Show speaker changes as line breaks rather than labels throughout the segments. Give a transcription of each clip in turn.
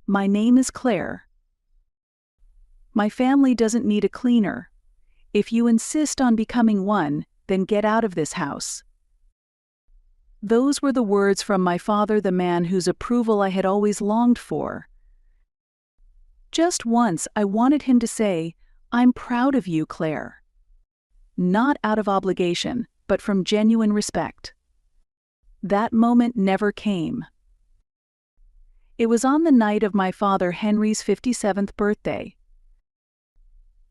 My name is Claire. My family doesn't need a cleaner. If you insist on becoming one, then get out of this house." Those were the words from my father, the man whose approval I had always longed for. Just once I wanted him to say, "I'm proud of you, Claire." Not out of obligation, but from genuine respect. That moment never came. It was on the night of my father Henry's 57th birthday.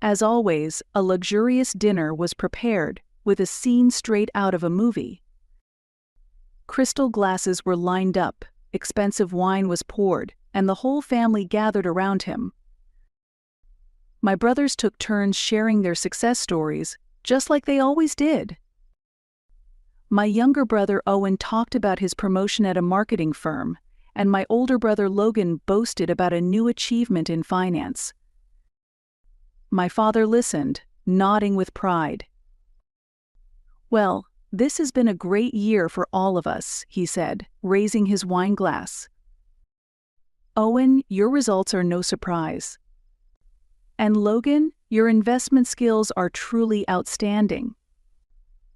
As always, a luxurious dinner was prepared, with a scene straight out of a movie. Crystal glasses were lined up, expensive wine was poured, and the whole family gathered around him. My brothers took turns sharing their success stories, just like they always did. My younger brother Owen talked about his promotion at a marketing firm, and my older brother Logan boasted about a new achievement in finance. My father listened, nodding with pride. "Well, this has been a great year for all of us," he said, raising his wine glass. "Owen, your results are no surprise. And Logan, your investment skills are truly outstanding.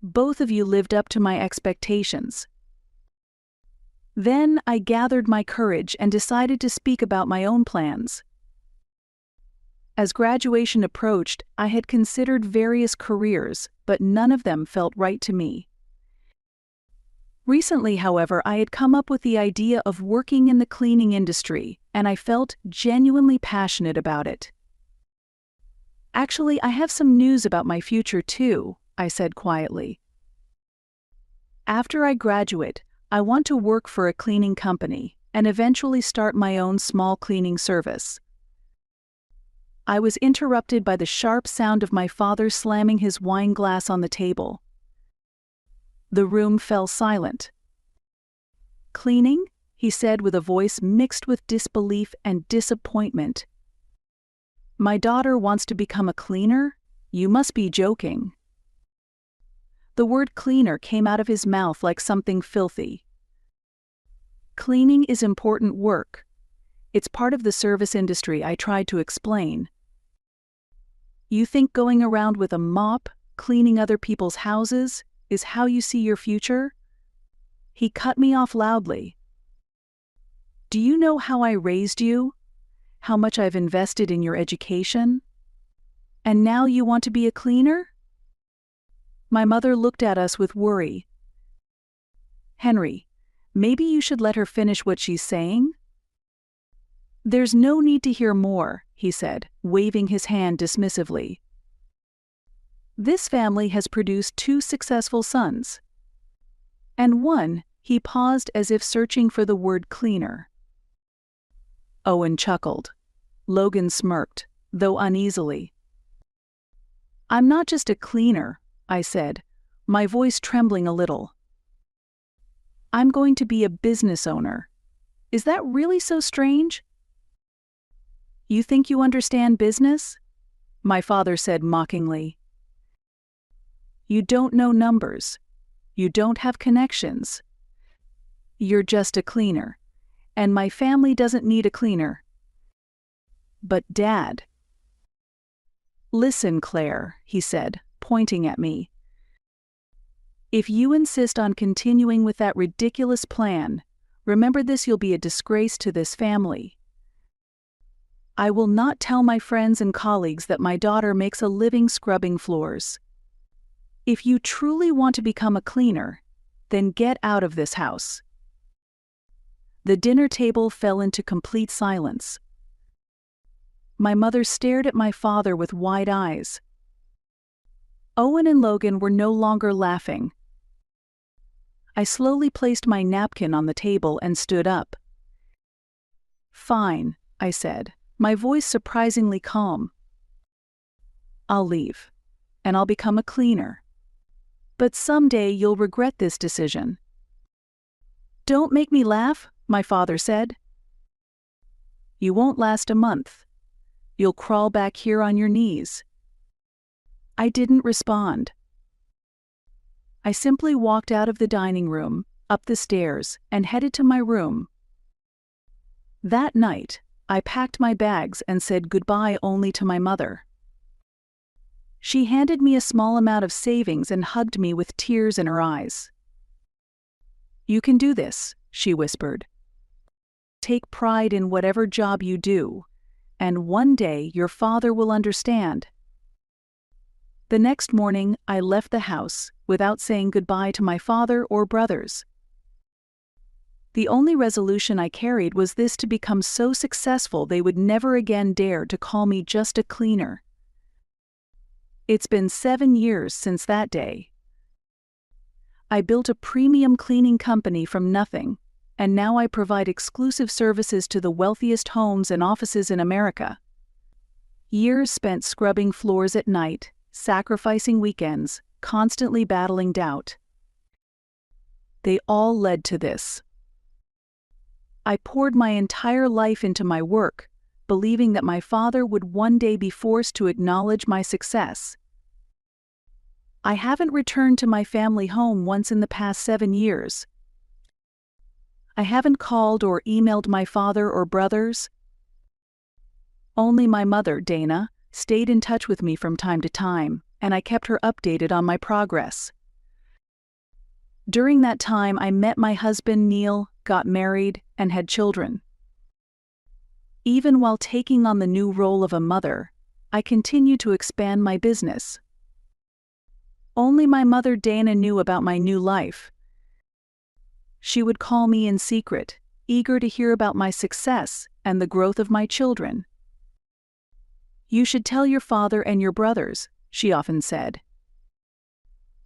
Both of you lived up to my expectations." Then I gathered my courage and decided to speak about my own plans. As graduation approached, I had considered various careers, but none of them felt right to me. Recently, however, I had come up with the idea of working in the cleaning industry, and I felt genuinely passionate about it. "Actually, I have some news about my future too," I said quietly. "After I graduate, I want to work for a cleaning company and eventually start my own small cleaning service." I was interrupted by the sharp sound of my father slamming his wine glass on the table. The room fell silent. "Cleaning?" he said with a voice mixed with disbelief and disappointment. "My daughter wants to become a cleaner? You must be joking." The word cleaner came out of his mouth like something filthy. "Cleaning is important work. It's part of the service industry," I tried to explain. "You think going around with a mop, cleaning other people's houses, is how you see your future?" He cut me off loudly. "Do you know how I raised you? How much I've invested in your education? And now you want to be a cleaner?" My mother looked at us with worry. "Henry, maybe you should let her finish what she's saying?" "There's no need to hear more," he said, waving his hand dismissively. "This family has produced 2 successful sons. And one," he paused as if searching for the word cleaner. Owen chuckled. Logan smirked, though uneasily. "I'm not just a cleaner," I said, my voice trembling a little. "I'm going to be a business owner. Is that really so strange?" "You think you understand business?" my father said mockingly. "You don't know numbers. You don't have connections. You're just a cleaner, and my family doesn't need a cleaner." "But Dad—" "Listen, Claire," he said, pointing at me. "If you insist on continuing with that ridiculous plan, remember this: you'll be a disgrace to this family. I will not tell my friends and colleagues that my daughter makes a living scrubbing floors. If you truly want to become a cleaner, then get out of this house." The dinner table fell into complete silence. My mother stared at my father with wide eyes. Owen and Logan were no longer laughing. I slowly placed my napkin on the table and stood up. "Fine," I said, my voice surprisingly calm. "I'll leave, and I'll become a cleaner. But someday you'll regret this decision." "Don't make me laugh," my father said. "You won't last a month. You'll crawl back here on your knees." I didn't respond. I simply walked out of the dining room, up the stairs, and headed to my room. That night, I packed my bags and said goodbye only to my mother. She handed me a small amount of savings and hugged me with tears in her eyes. "You can do this," she whispered. "Take pride in whatever job you do, and one day your father will understand." The next morning, I left the house without saying goodbye to my father or brothers. The only resolution I carried was this: to become so successful they would never again dare to call me just a cleaner. It's been 7 years since that day. I built a premium cleaning company from nothing, and now I provide exclusive services to the wealthiest homes and offices in America. Years spent scrubbing floors at night, sacrificing weekends, constantly battling doubt. They all led to this. I poured my entire life into my work, believing that my father would one day be forced to acknowledge my success. I haven't returned to my family home once in the past 7 years. I haven't called or emailed my father or brothers. Only my mother, Dana, stayed in touch with me from time to time, and I kept her updated on my progress. During that time, I met my husband, Neil, got married, and had children. Even while taking on the new role of a mother, I continued to expand my business. Only my mother, Dana, knew about my new life. She would call me in secret, eager to hear about my success and the growth of my children. "You should tell your father and your brothers," she often said.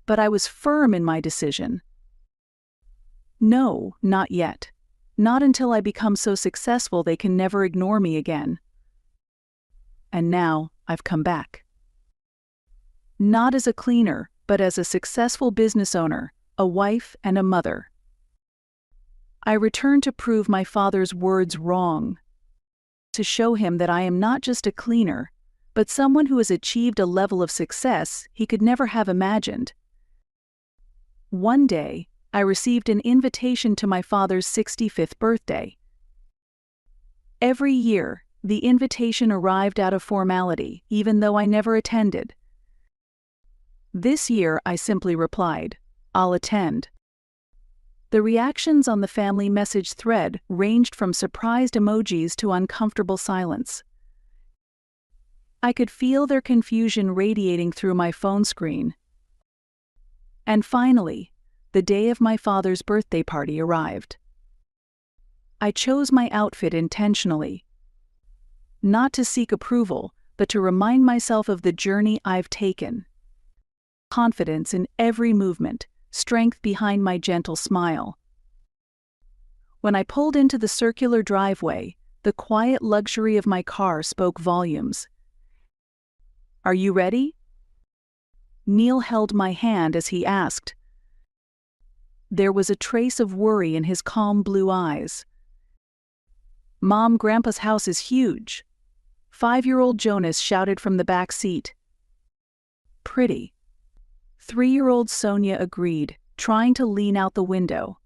But I was firm in my decision. No, not yet. Not until I become so successful they can never ignore me again. And now I've come back. Not as a cleaner, but as a successful business owner, a wife, and a mother. I return to prove my father's words wrong. To show him that I am not just a cleaner, but someone who has achieved a level of success he could never have imagined. One day, I received an invitation to my father's 65th birthday. Every year, the invitation arrived out of formality, even though I never attended. This year, I simply replied, "I'll attend." The reactions on the family message thread ranged from surprised emojis to uncomfortable silence. I could feel their confusion radiating through my phone screen. And finally, the day of my father's birthday party arrived. I chose my outfit intentionally. Not to seek approval, but to remind myself of the journey I've taken. Confidence in every movement, strength behind my gentle smile. When I pulled into the circular driveway, the quiet luxury of my car spoke volumes. "Are you ready?" Neil held my hand as he asked. There was a trace of worry in his calm blue eyes. "Mom, Grandpa's house is huge," 5-year-old Jonas shouted from the back seat. "Pretty," 3-year-old Sonia agreed, trying to lean out the window.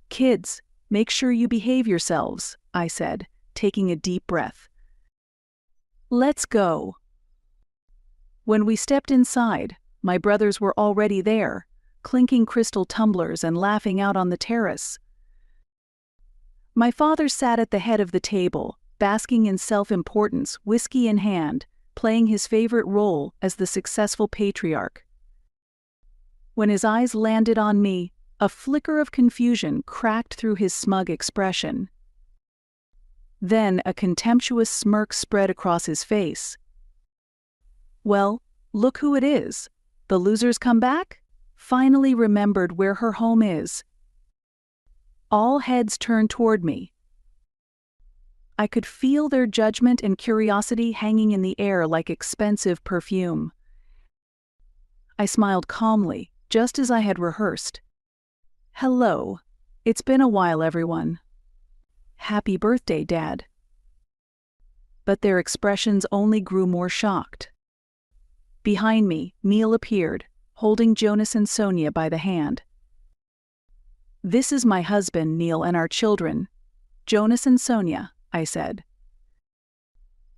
"Kids, make sure you behave yourselves," I said, taking a deep breath. "Let's go." When we stepped inside, my brothers were already there, clinking crystal tumblers and laughing out on the terrace. My father sat at the head of the table, basking in self-importance, whiskey in hand, playing his favorite role as the successful patriarch. When his eyes landed on me, a flicker of confusion cracked through his smug expression. Then a contemptuous smirk spread across his face. "Well, look who it is. The losers come back? Finally remembered where her home is." All heads turned toward me. I could feel their judgment and curiosity hanging in the air like expensive perfume. I smiled calmly, just as I had rehearsed. "Hello. It's been a while, everyone. Happy birthday, Dad." But their expressions only grew more shocked. Behind me, Neil appeared, holding Jonas and Sonia by the hand. "This is my husband, Neil, and our children, Jonas and Sonia," I said.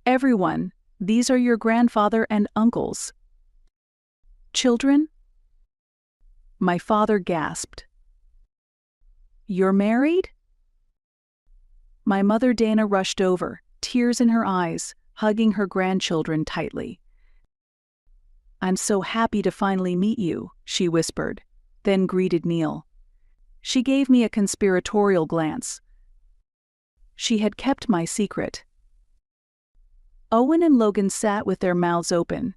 Everyone, these are your grandfather and uncles. Children? My father gasped. You're married? My mother Dana rushed over, tears in her eyes, hugging her grandchildren tightly. I'm so happy to finally meet you, she whispered, then greeted Neil. She gave me a conspiratorial glance. She had kept my secret. Owen and Logan sat with their mouths open.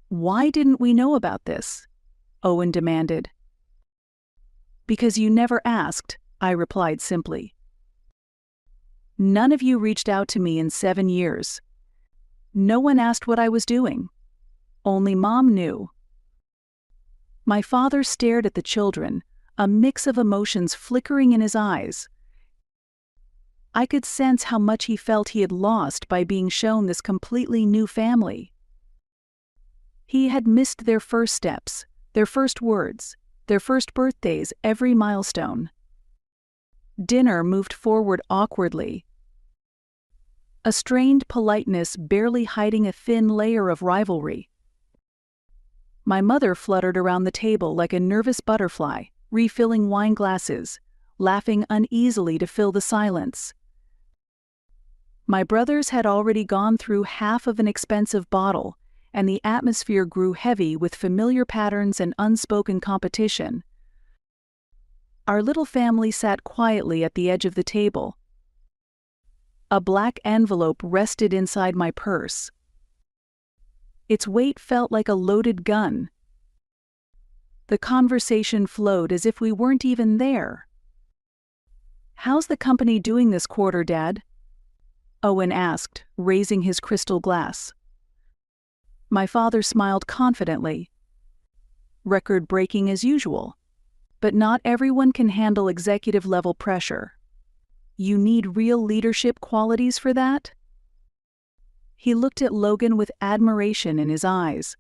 Why didn't we know about this? Owen demanded. Because you never asked, I replied simply. None of you reached out to me in 7 years. No one asked what I was doing. Only Mom knew. My father stared at the children, a mix of emotions flickering in his eyes. I could sense how much he felt he had lost by being shown this completely new family. He had missed their first steps, their first words, their first birthdays, every milestone. Dinner moved forward awkwardly, a strained politeness barely hiding a thin layer of rivalry. My mother fluttered around the table like a nervous butterfly, refilling wine glasses, laughing uneasily to fill the silence. My brothers had already gone through half of an expensive bottle, and the atmosphere grew heavy with familiar patterns and unspoken competition. Our little family sat quietly at the edge of the table. A black envelope rested inside my purse. Its weight felt like a loaded gun. The conversation flowed as if we weren't even there. How's the company doing this quarter, Dad? Owen asked, raising his crystal glass. My father smiled confidently. Record-breaking as usual. But not everyone can handle executive-level pressure. You need real leadership qualities for that? He looked at Logan with admiration in his eyes.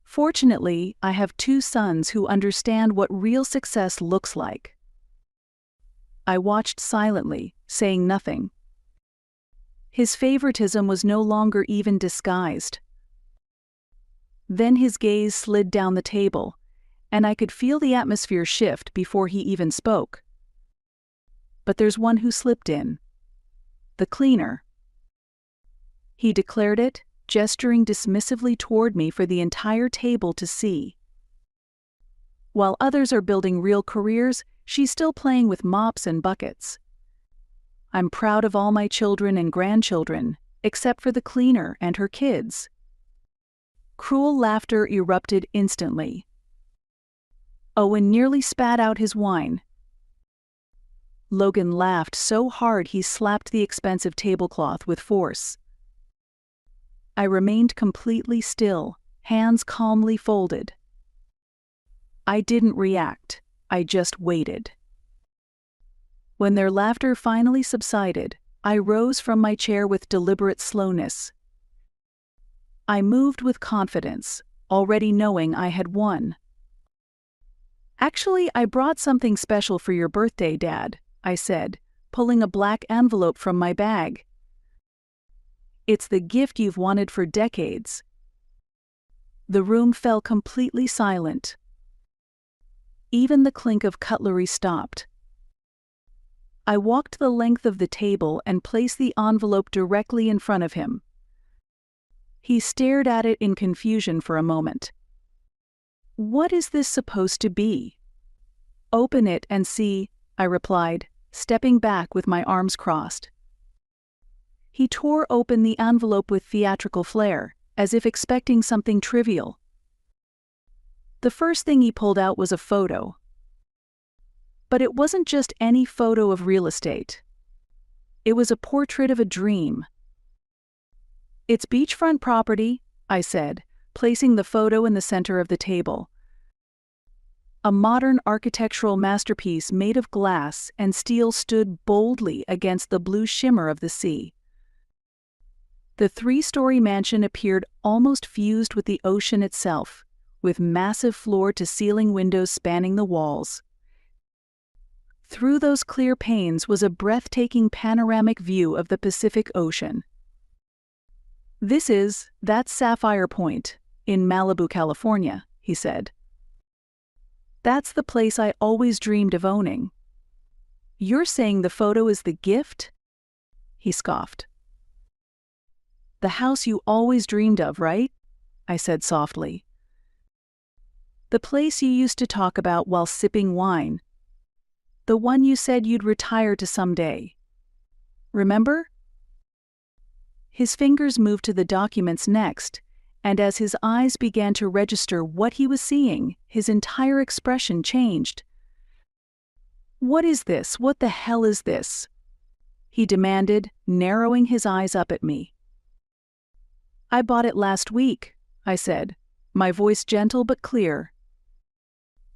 Fortunately, I have 2 sons who understand what real success looks like. I watched silently, saying nothing. His favoritism was no longer even disguised. Then his gaze slid down the table, and I could feel the atmosphere shift before he even spoke. But there's one who slipped in. The cleaner. He declared it, gesturing dismissively toward me for the entire table to see. While others are building real careers, she's still playing with mops and buckets. I'm proud of all my children and grandchildren, except for the cleaner and her kids. Cruel laughter erupted instantly. Owen nearly spat out his wine. Logan laughed so hard he slapped the expensive tablecloth with force. I remained completely still, hands calmly folded. I didn't react, I just waited. When their laughter finally subsided, I rose from my chair with deliberate slowness. I moved with confidence, already knowing I had won. Actually, I brought something special for your birthday, Dad, I said, pulling a black envelope from my bag. It's the gift you've wanted for decades. The room fell completely silent. Even the clink of cutlery stopped. I walked the length of the table and placed the envelope directly in front of him. He stared at it in confusion for a moment. What is this supposed to be? Open it and see, I replied, stepping back with my arms crossed. He tore open the envelope with theatrical flair, as if expecting something trivial. The first thing he pulled out was a photo. But it wasn't just any photo of real estate. It was a portrait of a dream. It's beachfront property, I said, placing the photo in the center of the table. A modern architectural masterpiece made of glass and steel stood boldly against the blue shimmer of the sea. The 3-story mansion appeared almost fused with the ocean itself, with massive floor-to-ceiling windows spanning the walls. Through those clear panes was a breathtaking panoramic view of the Pacific Ocean. That's Sapphire Point, in Malibu, California, he said. That's the place I always dreamed of owning. You're saying the photo is the gift? He scoffed. The house you always dreamed of, right? I said softly. The place you used to talk about while sipping wine. The one you said you'd retire to someday. Remember? His fingers moved to the documents next, and as his eyes began to register what he was seeing, his entire expression changed. What is this? What the hell is this? He demanded, narrowing his eyes up at me. I bought it last week, I said, my voice gentle but clear.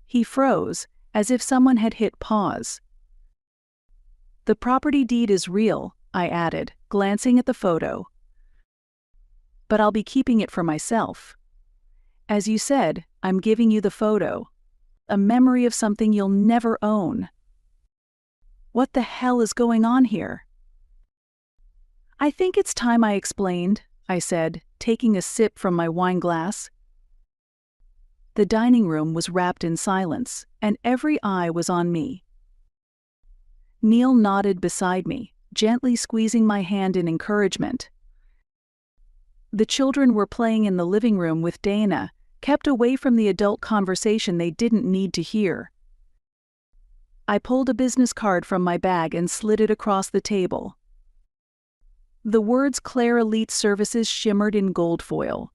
He froze, as if someone had hit pause. The property deed is real, I added, glancing at the photo. But I'll be keeping it for myself. As you said, I'm giving you the photo. A memory of something you'll never own. What the hell is going on here? I think it's time I explained, I said, taking a sip from my wine glass. The dining room was wrapped in silence, and every eye was on me. Neil nodded beside me, gently squeezing my hand in encouragement. The children were playing in the living room with Dana, kept away from the adult conversation they didn't need to hear. I pulled a business card from my bag and slid it across the table. The words Claire Elite Services shimmered in gold foil.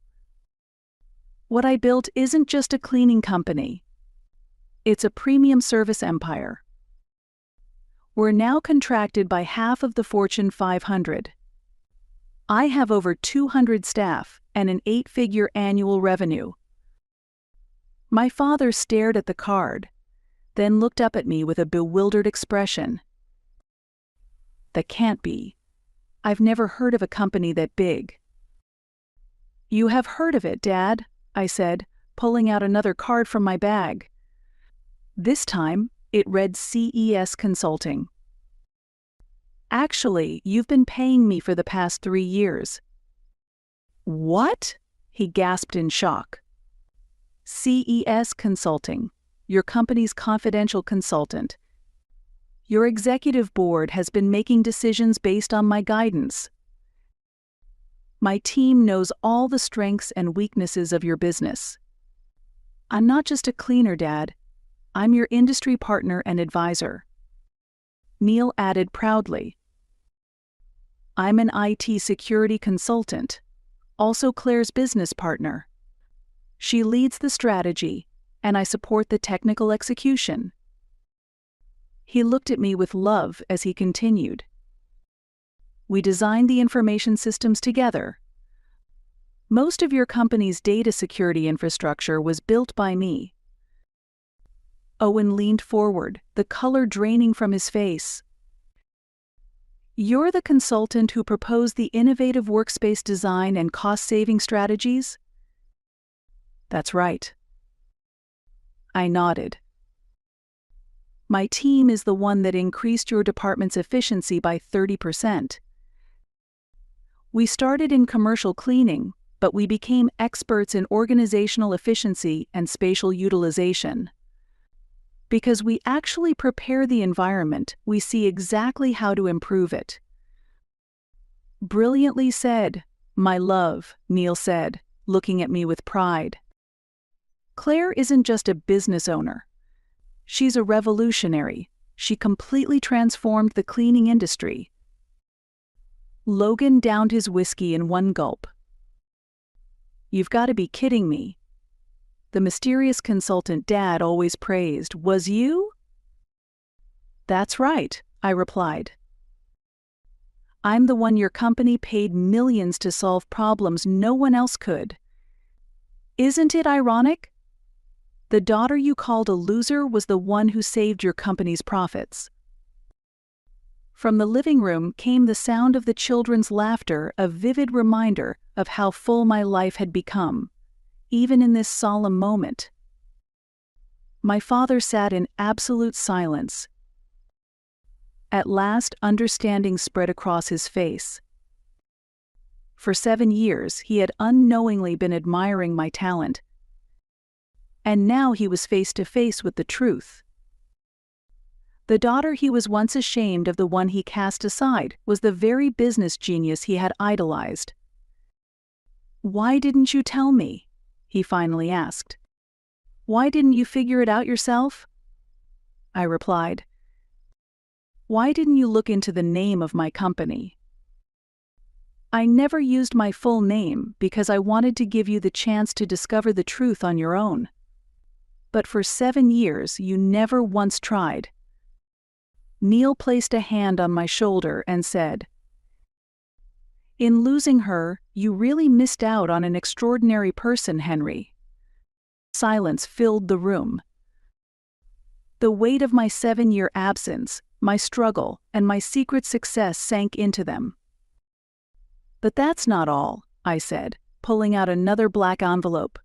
What I built isn't just a cleaning company. It's a premium service empire. We're now contracted by half of the Fortune 500. I have over 200 staff and an 8-figure annual revenue. My father stared at the card, then looked up at me with a bewildered expression. That can't be. I've never heard of a company that big. You have heard of it, Dad, I said, pulling out another card from my bag. This time, it read CES Consulting. Actually, you've been paying me for the past 3 years. What? He gasped in shock. CES Consulting, your company's confidential consultant. Your executive board has been making decisions based on my guidance. My team knows all the strengths and weaknesses of your business. I'm not just a cleaner, Dad. I'm your industry partner and advisor. Neil added proudly. I'm an IT security consultant, also Claire's business partner. She leads the strategy, and I support the technical execution. He looked at me with love as he continued. We designed the information systems together. Most of your company's data security infrastructure was built by me. Owen leaned forward, the color draining from his face. You're the consultant who proposed the innovative workspace design and cost-saving strategies? That's right. I nodded. My team is the one that increased your department's efficiency by 30%. We started in commercial cleaning, but we became experts in organizational efficiency and spatial utilization. Because we actually prepare the environment, we see exactly how to improve it. Brilliantly said, my love, Neil said, looking at me with pride. Claire isn't just a business owner. She's a revolutionary. She completely transformed the cleaning industry. Logan downed his whiskey in one gulp. You've got to be kidding me. The mysterious consultant Dad always praised was you? That's right, I replied. I'm the one your company paid millions to solve problems no one else could. Isn't it ironic? The daughter you called a loser was the one who saved your company's profits. From the living room came the sound of the children's laughter, a vivid reminder of how full my life had become, even in this solemn moment. My father sat in absolute silence. At last, understanding spread across his face. For 7 years, he had unknowingly been admiring my talent. And now he was face to face with the truth. The daughter he was once ashamed of, the one he cast aside, was the very business genius he had idolized. "Why didn't you tell me?" he finally asked. "Why didn't you figure it out yourself?" I replied. "Why didn't you look into the name of my company?" "I never used my full name because I wanted to give you the chance to discover the truth on your own. But for 7 years, you never once tried." Neil placed a hand on my shoulder and said, "In losing her, you really missed out on an extraordinary person, Henry." Silence filled the room. The weight of my 7-year absence, my struggle, and my secret success sank into them. "But that's not all," I said, pulling out another black envelope.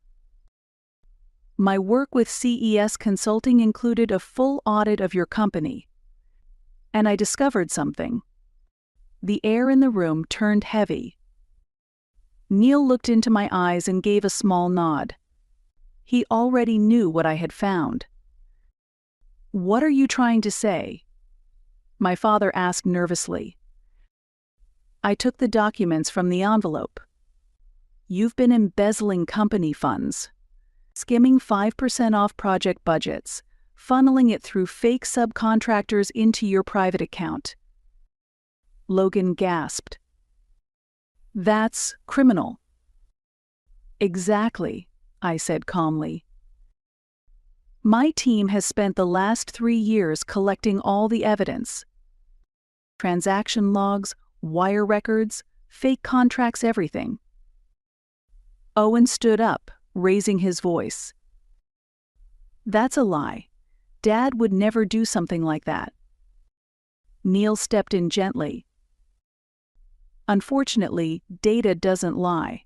"My work with CES Consulting included a full audit of your company. And I discovered something." The air in the room turned heavy. Neil looked into my eyes and gave a small nod. He already knew what I had found. "What are you trying to say?" my father asked nervously. I took the documents from the envelope. "You've been embezzling company funds, skimming 5% off project budgets, funneling it through fake subcontractors into your private account." Logan gasped. "That's criminal." "Exactly," I said calmly. "My team has spent the last 3 years collecting all the evidence. Transaction logs, wire records, fake contracts, everything." Owen stood up, raising his voice. "That's a lie. Dad would never do something like that." Neil stepped in gently. "Unfortunately, data doesn't lie.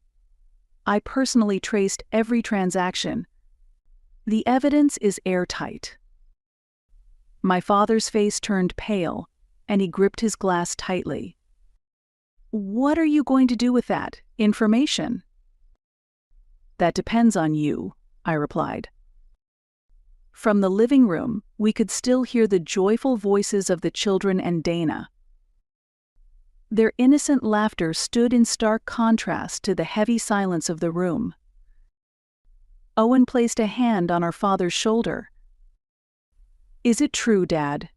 I personally traced every transaction. The evidence is airtight." My father's face turned pale, and he gripped his glass tightly. "What are you going to do with that information?" "That depends on you," I replied. From the living room, we could still hear the joyful voices of the children and Dana. Their innocent laughter stood in stark contrast to the heavy silence of the room. Owen placed a hand on our father's shoulder. "Is it true, Dad?"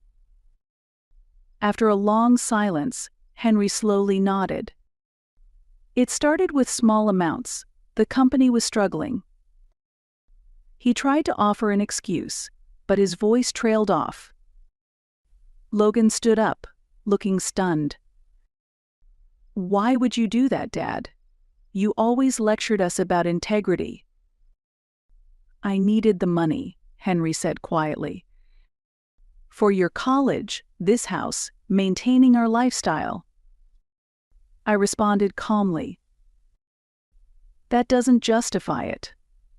After a long silence, Henry slowly nodded. "It started with small amounts. The company was struggling." He tried to offer an excuse, but his voice trailed off. Logan stood up, looking stunned. "Why would you do that, Dad? You always lectured us about integrity." "I needed the money," Henry said quietly. "For your college, this house, maintaining our lifestyle." I responded calmly. "That doesn't justify it.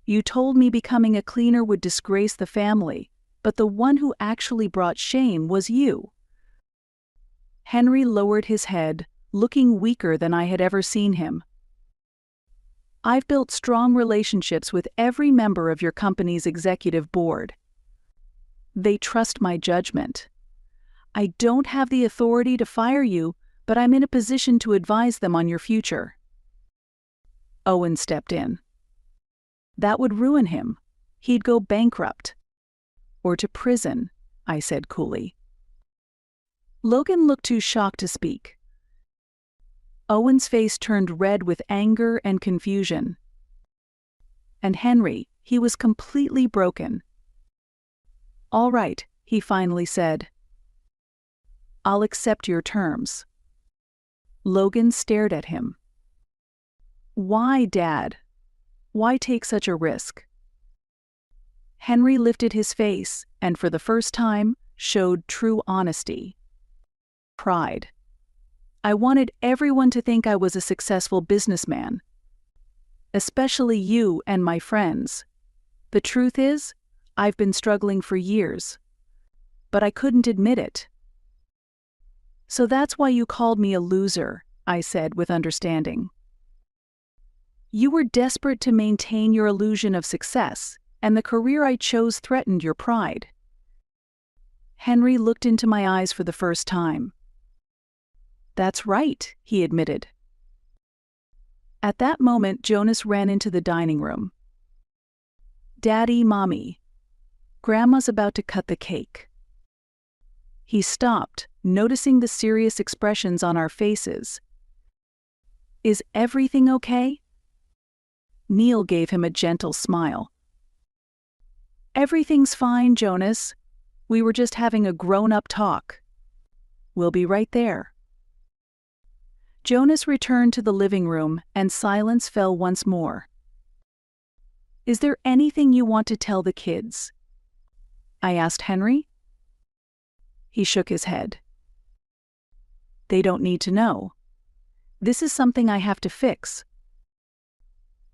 You told me becoming a cleaner would disgrace the family, but the one who actually brought shame was you." Henry lowered his head, looking weaker than I had ever seen him. "I've built strong relationships with every member of your company's executive board. They trust my judgment. I don't have the authority to fire you, but I'm in a position to advise them on your future." Owen stepped in. "That would ruin him. He'd go bankrupt." "Or to prison," I said coolly. Logan looked too shocked to speak. Owen's face turned red with anger and confusion. And Henry, he was completely broken. "All right," he finally said. "I'll accept your terms." Logan stared at him. "Why, Dad? Why take such a risk?" Henry lifted his face and, for the first time, showed true honesty. Pride. "I wanted everyone to think I was a successful businessman. Especially you and my friends. The truth is, I've been struggling for years. But I couldn't admit it." "So that's why you called me a loser," I said with understanding. "You were desperate to maintain your illusion of success, and the career I chose threatened your pride." Henry looked into my eyes for the first time. "That's right," he admitted. At that moment, Jonas ran into the dining room. "Daddy, Mommy, Grandma's about to cut the cake." He stopped, noticing the serious expressions on our faces. "Is everything okay?" Neil gave him a gentle smile. "Everything's fine, Jonas. We were just having a grown-up talk. We'll be right there." Jonas returned to the living room, and silence fell once more. "Is there anything you want to tell the kids?" I asked Henry. He shook his head. "They don't need to know. This is something I have to fix."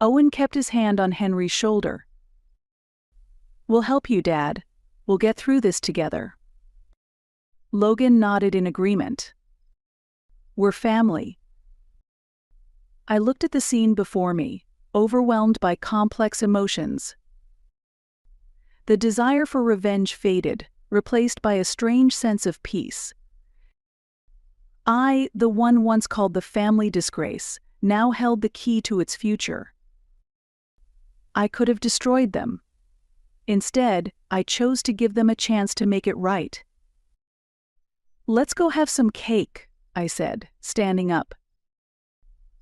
Owen kept his hand on Henry's shoulder. "We'll help you, Dad. We'll get through this together." Logan nodded in agreement. "We're family." I looked at the scene before me, overwhelmed by complex emotions. The desire for revenge faded, replaced by a strange sense of peace. I, the one once called the family disgrace, now held the key to its future. I could have destroyed them. Instead, I chose to give them a chance to make it right. "Let's go have some cake," I said, standing up.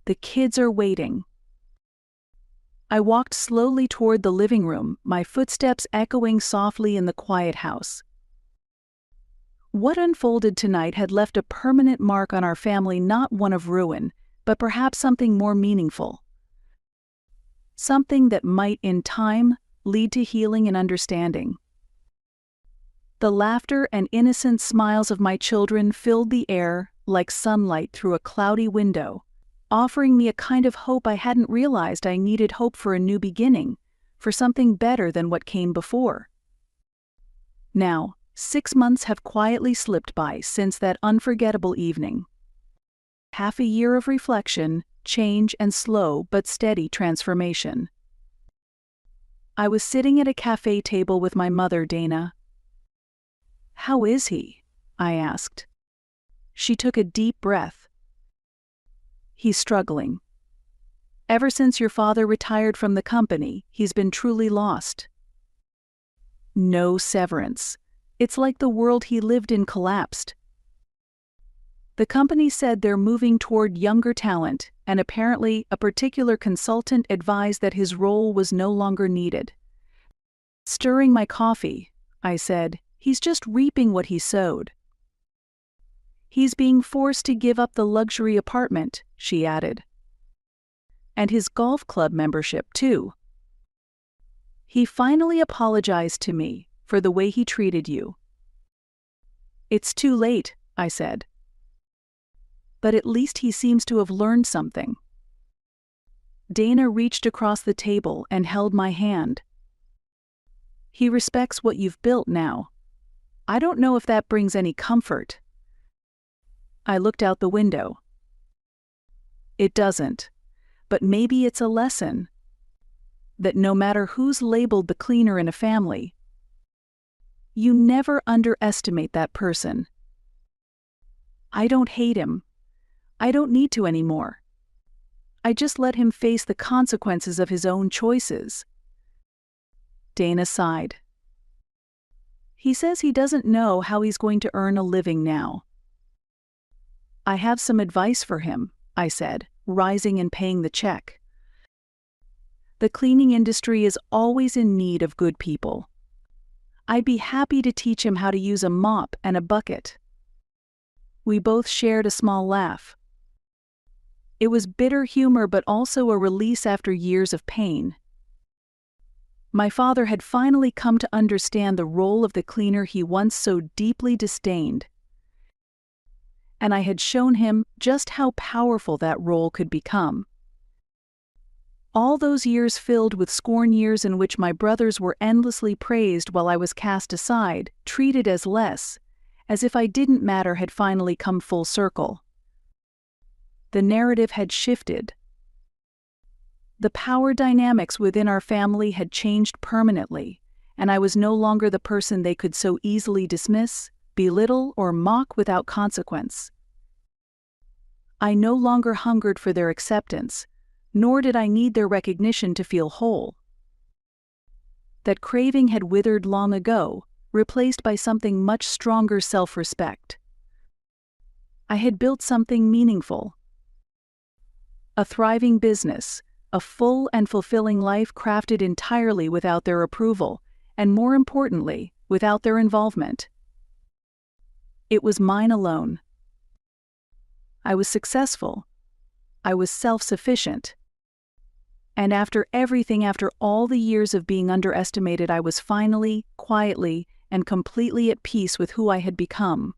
"The kids are waiting." I walked slowly toward the living room, my footsteps echoing softly in the quiet house. What unfolded tonight had left a permanent mark on our family, not one of ruin, but perhaps something more meaningful. Something that might, in time, lead to healing and understanding. The laughter and innocent smiles of my children filled the air like sunlight through a cloudy window, offering me a kind of hope I hadn't realized I needed. Hope for a new beginning, for something better than what came before. Now, 6 months have quietly slipped by since that unforgettable evening. Half a year of reflection, change, and slow but steady transformation. I was sitting at a cafe table with my mother, Dana. "How is he?" I asked. She took a deep breath. "He's struggling. Ever since your father retired from the company, he's been truly lost. No severance. It's like the world he lived in collapsed. The company said they're moving toward younger talent, and apparently a particular consultant advised that his role was no longer needed." Stirring my coffee, I said, "He's just reaping what he sowed." "He's being forced to give up the luxury apartment," she added. "And his golf club membership, too. He finally apologized to me for the way he treated you." "It's too late," I said. "But at least he seems to have learned something." Dana reached across the table and held my hand. "He respects what you've built now. I don't know if that brings any comfort." I looked out the window. "It doesn't. But maybe it's a lesson. That no matter who's labeled the cleaner in a family, you never underestimate that person. I don't hate him. I don't need to anymore. I just let him face the consequences of his own choices." Dana sighed. "He says he doesn't know how he's going to earn a living now." "I have some advice for him," I said, rising and paying the check. "The cleaning industry is always in need of good people. I'd be happy to teach him how to use a mop and a bucket." We both shared a small laugh. It was bitter humor, but also a release after years of pain. My father had finally come to understand the role of the cleaner he once so deeply disdained. And I had shown him just how powerful that role could become. All those years filled with scorn, years in which my brothers were endlessly praised while I was cast aside, treated as less, as if I didn't matter had finally come full circle. The narrative had shifted. The power dynamics within our family had changed permanently, and I was no longer the person they could so easily dismiss, belittle, or mock without consequence. I no longer hungered for their acceptance, nor did I need their recognition to feel whole. That craving had withered long ago, replaced by something much stronger: self-respect. I had built something meaningful. A thriving business, a full and fulfilling life crafted entirely without their approval, and more importantly, without their involvement. It was mine alone. I was successful. I was self-sufficient. And after all the years of being underestimated, I was finally, quietly, and completely at peace with who I had become.